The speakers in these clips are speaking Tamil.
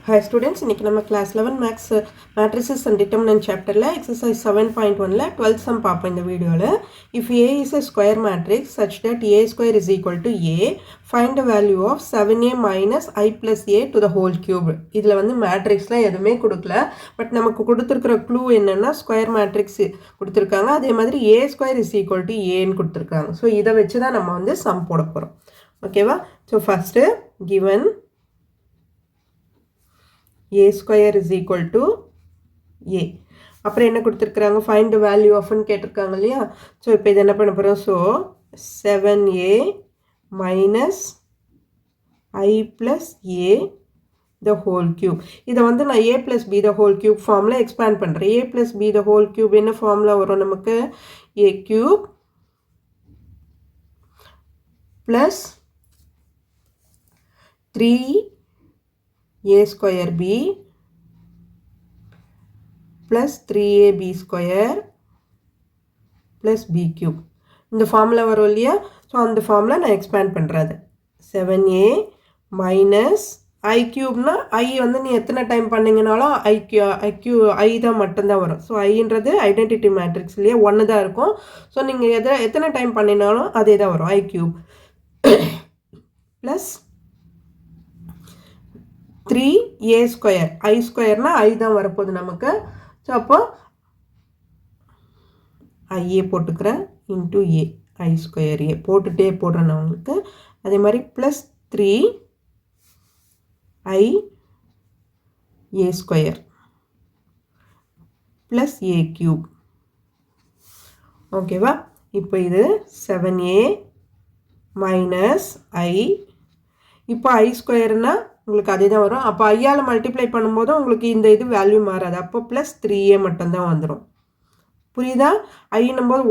Hi students, இன்னைக்கு நம்ம class 11 maths matrices and determinant chapterல exercise 7.1ல 12th sum பார்ப்போம் இந்த வீடியோல. If A is a square matrix such that A square is equal to A, find the value of 7A minus I plus A to the whole cube. இதுல வந்து matrixல எதுவுமே கொடுக்கல, பட் நமக்கு கொடுத்திருக்கிற clue என்னன்னா square matrix கொடுத்திருக்காங்க. அதே மாதிரி A square is equal to A ன்னு கொடுத்திருக்காங்க. ஸோ இதை வச்சு தான் நம்ம வந்து sum போட போகிறோம். ஓகேவா? So first given a square is equal to a. அப்புறம் என்ன கொடுத்திருக்காங்க? find the value of ன்னு கேட்டிருக்காங்க இல்லையா? ஸோ இப்போ இது என்ன பண்ண போகிறோம்? So 7a minus I plus a the whole cube. இதை வந்து நான் a plus b the whole cube ஃபார்மில் எக்ஸ்பேண்ட் பண்ணுறேன். a plus b the whole cube என்ன ஃபார்மில் வரும் நமக்கு? a cube plus 3a square b plus 3ab square plus b cube. இந்த ஃபார்முலா வரும் இல்லையா? ஸோ அந்த ஃபார்முலா நான் எக்ஸ்பேண்ட் பண்ணுறது 7a minus I cube-னா I வந்து நீ எத்தனை டைம் பண்ணிங்கனாலும் I தான் மட்டும்தான் வரும். ஸோ ஐன்றது ஐடென்டிட்டி மேட்ரிக்ஸ் இல்லையா? 1 தான் இருக்கும். ஸோ நீங்கள் எத்தனை டைம் பண்ணினாலும் அதே தான் வரும் I cube plus 3a square I ஸ்கொயர்னா I தான் வரப்போகுது நமக்கு. ஸோ அப்போ ஐஏ போட்டுக்கிறேன் இன்ட்டு ஏ I ஸ்கொயர் ஏ போட்டுகிட்டே போடுறேன் நான் உங்களுக்கு. அதே மாதிரி plus 3I a square plus a cube. ஓகேவா? இப்போ இது 7a மைனஸ் I. இப்போ I ஸ்கொயர்னா உங்களுக்கு அதே தான் வரும். அப்போ ஐயால் மல்டிப்ளை பண்ணும்போது உங்களுக்கு இந்த இது வேல்யூ மாறாது. அப்போ ப்ளஸ் 3a மட்டும்தான் வந்துடும். புரியுதா? ஐன்னும் போது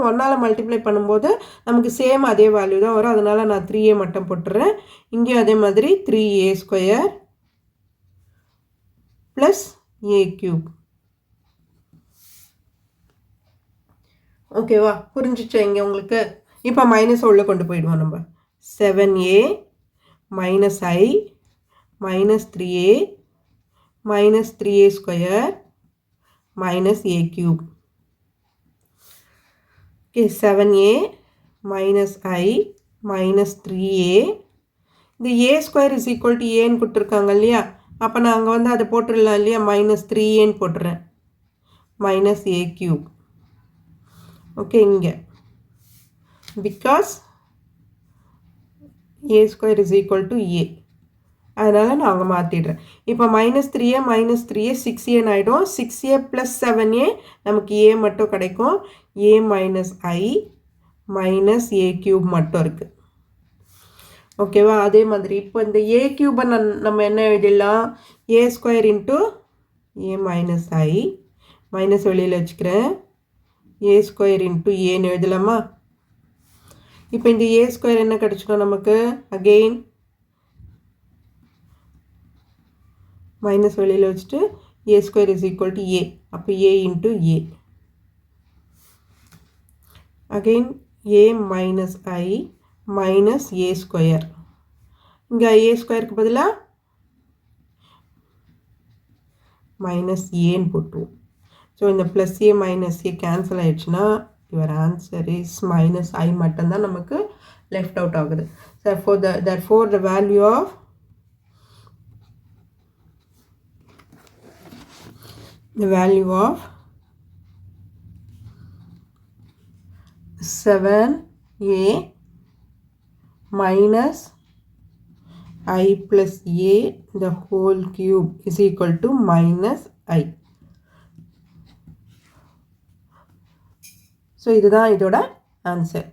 1ஆல் மல்டிப்ளை பண்ணும்போது நமக்கு சேம் அதே வேல்யூ தான் வரும். அதனால் நான் 3a மட்டும் போட்டுறேன். இங்கேயும் அதே மாதிரி 3a square plus a cube. ஓகேவா? புரிஞ்சிச்சா இங்கே உங்களுக்கு? இப்போ மைனஸ் உள்ள கொண்டு போயிடுவோம் நம்ம. 7a minus I minus 3a minus 3a square minus a cube. Okay, 7a minus I minus 3a. இந்த a square is equal to a ன்னு கொடுத்துருக்காங்க இல்லையா? அப்போ நான் அங்கே வந்து அதை போட்டுடலாம் இல்லையா? minus 3aன்னு போட்டுறேன். minus a cube. ஓகே, இங்கே because a square is equal to a. அதனால் நான் அங்கே மாற்றிடுறேன். இப்போ minus 3a 6a ஆகிடும். 6a plus 7a நமக்கு a மட்டும் கிடைக்கும். a minus I minus a cube மட்டும் இருக்குது. ஓகேவா? அதே மாதிரி இப்போ இந்த a cube நம்ம என்ன எழுதிடலாம்? a square into a minus I minus வெளியில் வச்சுக்கிறேன். a square into aன்னு எழுதலாமா? இப்போ இந்த a ஸ்கொயர் என்ன கிடச்சிடும் நமக்கு? அகெயின் மைனஸ் வெளியில் வச்சுட்டு a square is equal to a. அப்போ a into a. Again a minus I minus a square. இங்கே a ஸ்கொயருக்கு பதிலாக மைனஸ் ஏன்னு போட்டுருவோம். ஸோ இந்த plus a minus a cancel ஆகிடுச்சுன்னா your answer is minus I மட்டும்தான் நமக்கு left out ஆகுது. Therefore the value of the value of 7a minus I plus a the whole cube is equal to minus I. So இதுதான் இதோட ஆன்சர்.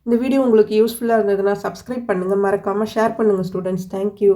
இந்த வீடியோ உங்களுக்கு யூஸ்ஃபுல்லாக இருந்ததுன்னா சப்ஸ்கிரைப் பண்ணுங்கள், மறக்காமல் ஷேர் பண்ணுங்கள் ஸ்டூடெண்ட்ஸ். தேங்க்யூ.